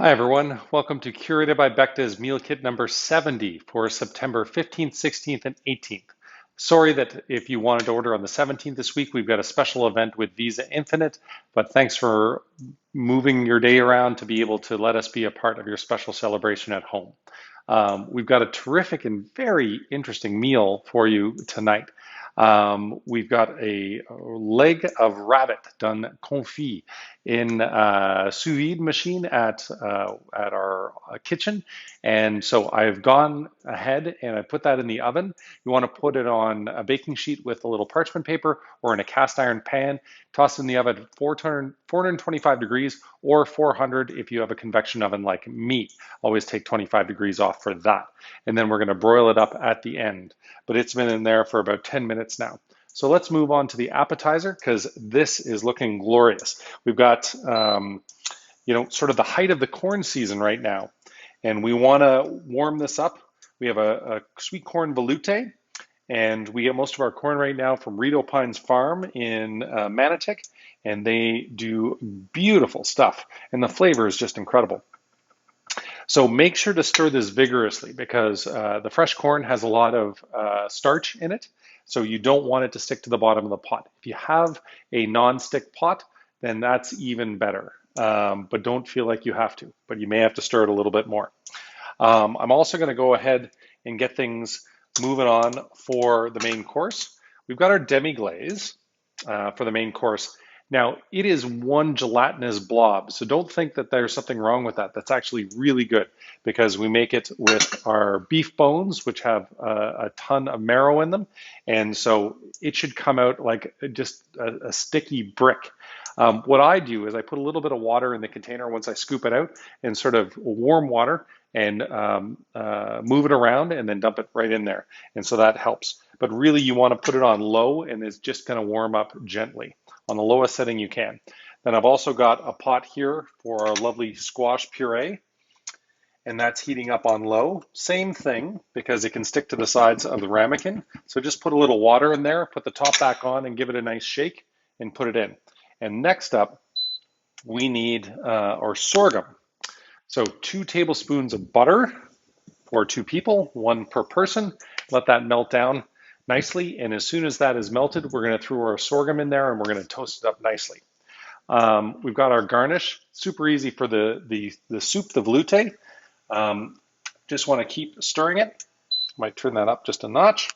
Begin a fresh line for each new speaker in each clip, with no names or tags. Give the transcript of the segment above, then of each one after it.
Hi everyone, welcome to Curated by Becta's meal kit number 70 for September 15th, 16th, and 18th. Sorry that if you wanted to order on the 17th this week, we've got a special event with Visa Infinite, but thanks for moving your day around to be able to let us be a part of your special celebration at home. We've got a terrific and very interesting meal for you tonight. We've got a leg of rabbit done confit in a sous vide machine at our kitchen. And so I've gone ahead and I put that in the oven. You want to put it on a baking sheet with a little parchment paper or in a cast iron pan. Toss it in the oven at 425 degrees or 400 if you have a convection oven like me. Always take 25 degrees off for that. And then we're going to broil it up at the end. But it's been in there for about 10 minutes now. So let's move on to the appetizer because this is looking glorious. We've got, sort of the height of the corn season right now, and we want to warm this up. We have a sweet corn veloute, and we get most of our corn right now from Rito Pines Farm in Manotick, and they do beautiful stuff, and the flavor is just incredible. So make sure to stir this vigorously because the fresh corn has a lot of starch in it. So you don't want it to stick to the bottom of the pot. If you have a non-stick pot, then that's even better. But don't feel like you have to, but you may have to stir it a little bit more. I'm also going to go ahead and get things moving on for the main course. We've got our demi-glaze for the main course. Now, it is one gelatinous blob, so don't think that there's something wrong with that. That's actually really good because we make it with our beef bones, which have a ton of marrow in them, and so it should come out like just a sticky brick. What I do is I put a little bit of water in the container once I scoop it out and sort of warm water and move it around and then dump it right in there. And so that helps. But really you want to put it on low and it's just going to warm up gently on the lowest setting you can. Then I've also got a pot here for our lovely squash puree, and that's heating up on low. Same thing because it can stick to the sides of the ramekin. So just put a little water in there, put the top back on and give it a nice shake and put it in. And next up, we need our sorghum. So 2 tablespoons of butter for 2 people, 1 per person. Let that melt down nicely. And as soon as that is melted, we're going to throw our sorghum in there and we're going to toast it up nicely. We've got our garnish, super easy for the soup, the veloute. Just want to keep stirring it. Might turn that up just a notch.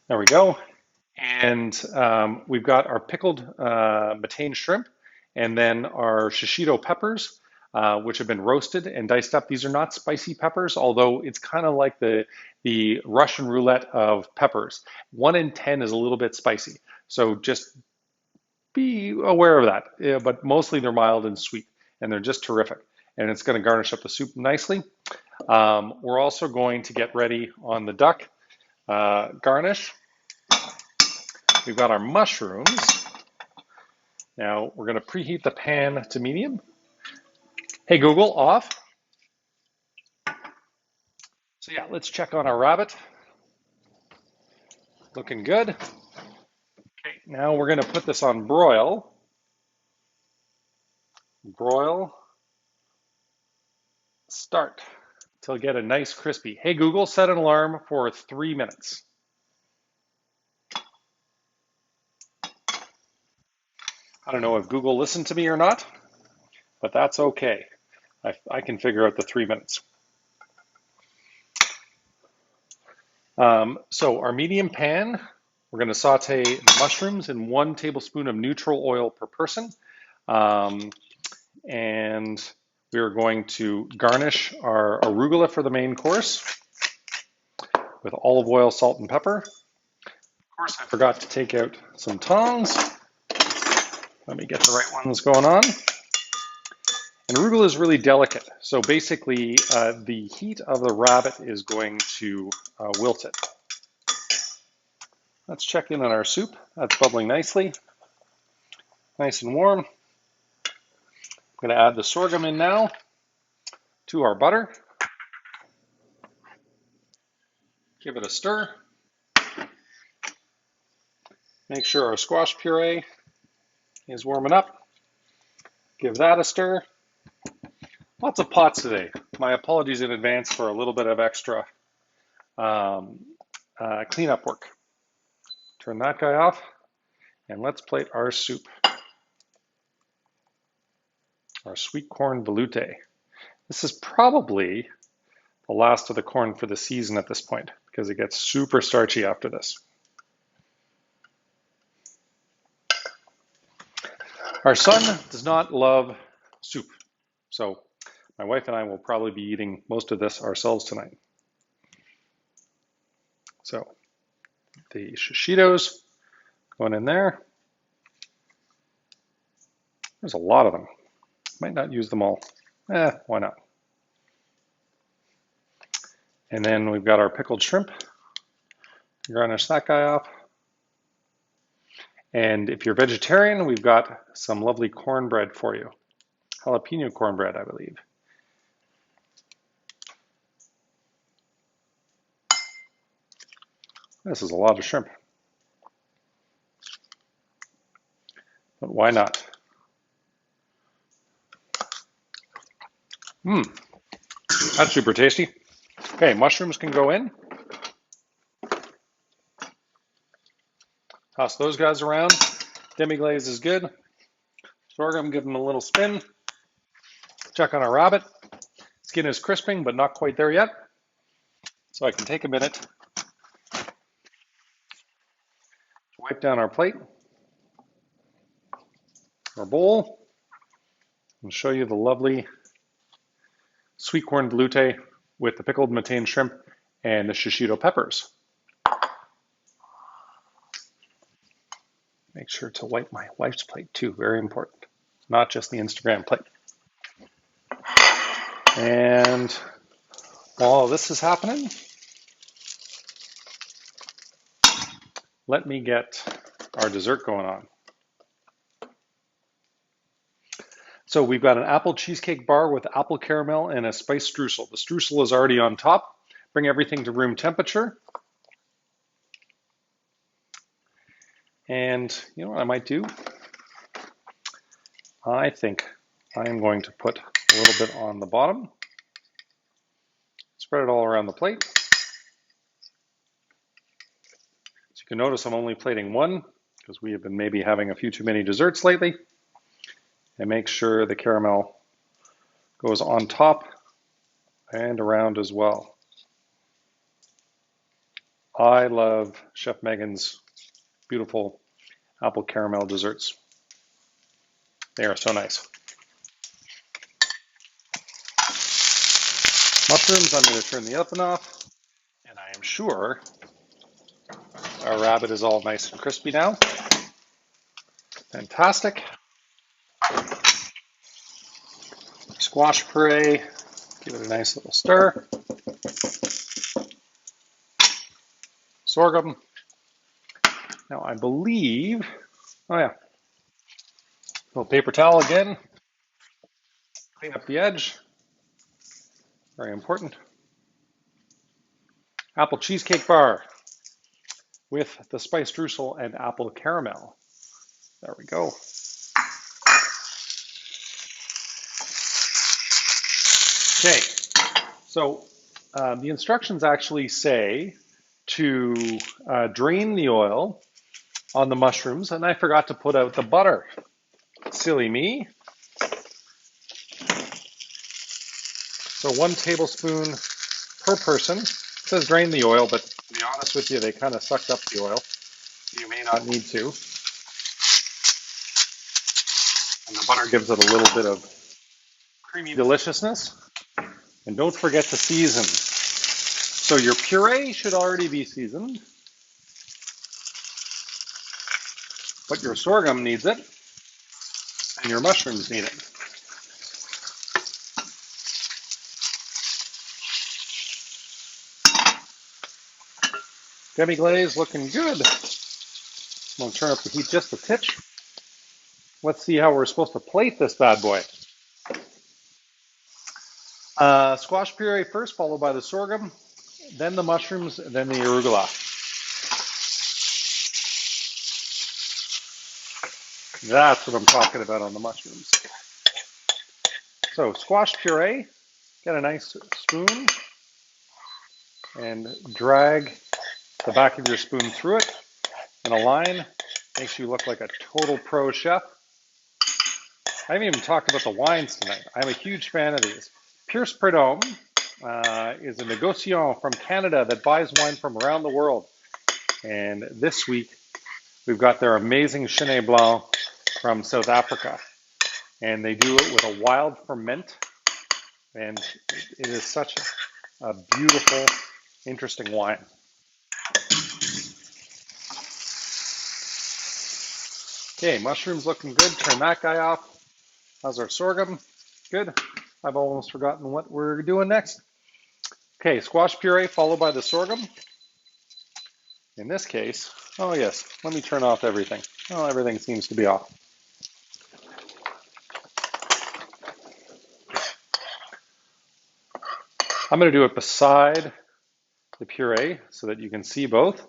There we go. And we've got our pickled Matane shrimp and then our shishito peppers, which have been roasted and diced up. These are not spicy peppers, although it's kind of like the Russian roulette of peppers. 1 in 10 is a little bit spicy. So just be aware of that. Yeah, but mostly they're mild and sweet, and they're just terrific. And it's going to garnish up the soup nicely. We're also going to get ready on the duck garnish. We've got our mushrooms. Now we're going to preheat the pan to medium. Hey Google, off. So yeah, let's check on our rabbit. Looking good. Okay, now we're going to put this on broil. Broil, start till get a nice crispy. Hey Google, set an alarm for 3 minutes. I don't know if Google listened to me or not, but that's okay. I can figure out the 3 minutes. So our medium pan, we're going to saute the mushrooms in 1 tablespoon of neutral oil per person. And we are going to garnish our arugula for the main course with olive oil, salt, and pepper. Of course, I forgot to take out some tongs. Let me get the right ones going on. And arugula is really delicate. So basically, the heat of the rabbit is going to wilt it. Let's check in on our soup. That's bubbling nicely. Nice and warm. I'm going to add the sorghum in now to our butter. Give it a stir. Make sure our squash puree is warming up. Give that a stir. Lots of pots today. My apologies in advance for a little bit of extra cleanup work. Turn that guy off, and let's plate our soup. Our sweet corn veloute. This is probably the last of the corn for the season at this point because it gets super starchy after this. Our son does not love soup, so my wife and I will probably be eating most of this ourselves tonight. So the shishitos going in there. There's a lot of them. Might not use them all. Why not? And then we've got our pickled shrimp. Garnish that guy off. And if you're vegetarian, we've got some lovely cornbread for you. Jalapeno cornbread, I believe. This is a lot of shrimp. But why not? That's super tasty. Okay, mushrooms can go in. Toss those guys around. Demi-glaze is good. Sorghum, give them a little spin. Check on our rabbit. Skin is crisping, but not quite there yet. So I can take a minute to wipe down our plate, our bowl, and show you the lovely sweet corn veloute with the pickled Matane shrimp and the shishito peppers. Make sure to wipe my wife's plate too, very important, not just the Instagram plate. And while this is happening, let me get our dessert going on. So we've got an apple cheesecake bar with apple caramel and a spiced streusel. The streusel is already on top. Bring everything to room temperature. And you know what I might do? I think I am going to put a little bit on the bottom. Spread it all around the plate. So you can notice I'm only plating one because we have been maybe having a few too many desserts lately. And make sure the caramel goes on top and around as well. I love Chef Megan's beautiful apple caramel desserts. They are so nice. Mushrooms, I'm going to turn the oven off. And I am sure our rabbit is all nice and crispy now. Fantastic. Squash puree, give it a nice little stir. Sorghum. Now I believe, oh yeah, little paper towel again. Clean up the edge. Very important. Apple cheesecake bar with the spiced streusel and apple caramel. There we go. Okay, so the instructions actually say to drain the oil on the mushrooms, and I forgot to put out the butter. Silly me. So 1 tablespoon per person. It says drain the oil, but to be honest with you, they kind of sucked up the oil. You may not need to. And the butter gives it a little bit of creamy deliciousness. And don't forget to season. So your puree should already be seasoned, but your sorghum needs it, and your mushrooms need it. Demi-glaze looking good. I'm going to turn up the heat just a titch. Let's see how we're supposed to plate this bad boy. Squash puree first, followed by the sorghum, then the mushrooms, then the arugula. That's what I'm talking about on the mushrooms. So squash puree, get a nice spoon and drag the back of your spoon through it in a line. Makes you look like a total pro chef. I haven't even talked about the wines tonight. I'm a huge fan of these. Pierce Prudhomme is a negociant from Canada that buys wine from around the world. And this week, we've got their amazing Chenin Blanc from South Africa. And they do it with a wild ferment. And it is such a beautiful, interesting wine. Okay, mushrooms looking good. Turn that guy off. How's our sorghum? Good. I've almost forgotten what we're doing next. Okay, squash puree followed by the sorghum. In this case, oh yes, let me turn off everything. Oh, everything seems to be off. I'm going to do it beside the puree so that you can see both.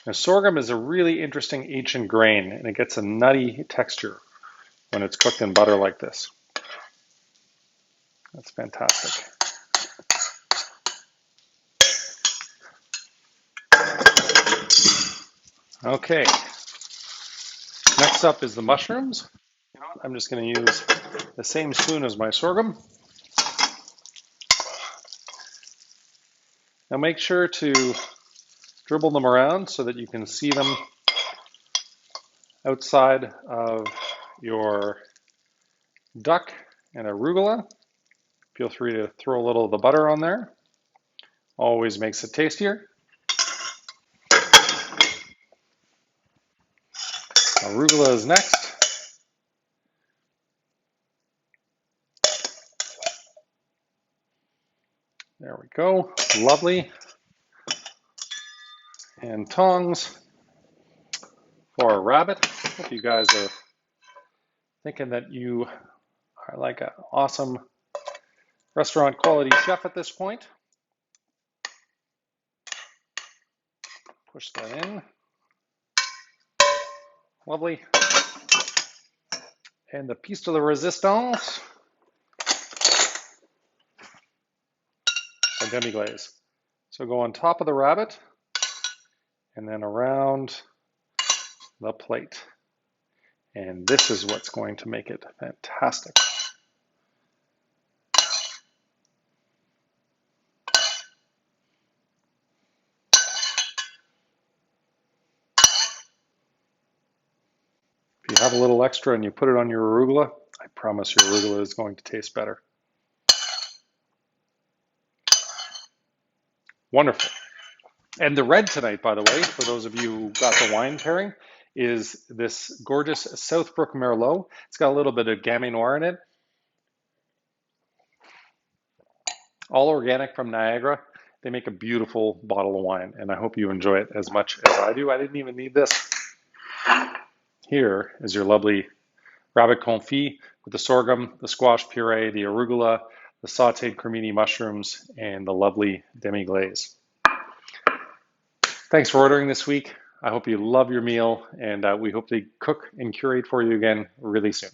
Now, sorghum is a really interesting ancient grain, and it gets a nutty texture when it's cooked in butter like this. That's fantastic. Okay, next up is the mushrooms. You know what? I'm just going to use the same spoon as my sorghum. Now make sure to dribble them around so that you can see them outside of your duck and arugula. Feel free to throw a little of the butter on there. Always makes it tastier. Arugula is next. There we go. Lovely. And tongs for a rabbit. Hope you guys are thinking that you are like an awesome restaurant quality chef at this point. Push that in. Lovely. And the piece de la resistance, a demi-glaze. So go on top of the rabbit and then around the plate. And this is what's going to make it fantastic. If you have a little extra and you put it on your arugula, I promise your arugula is going to taste better. Wonderful. And the red tonight, by the way, for those of you who got the wine pairing, is this gorgeous Southbrook Merlot. It's got a little bit of Gamay Noir in it. All organic from Niagara. They make a beautiful bottle of wine, and I hope you enjoy it as much as I do. I didn't even need this. Here is your lovely rabbit confit with the sorghum, the squash puree, the arugula, the sauteed cremini mushrooms, and the lovely demi-glaze. Thanks for ordering this week. I hope you love your meal, and we hope to cook and curate for you again really soon.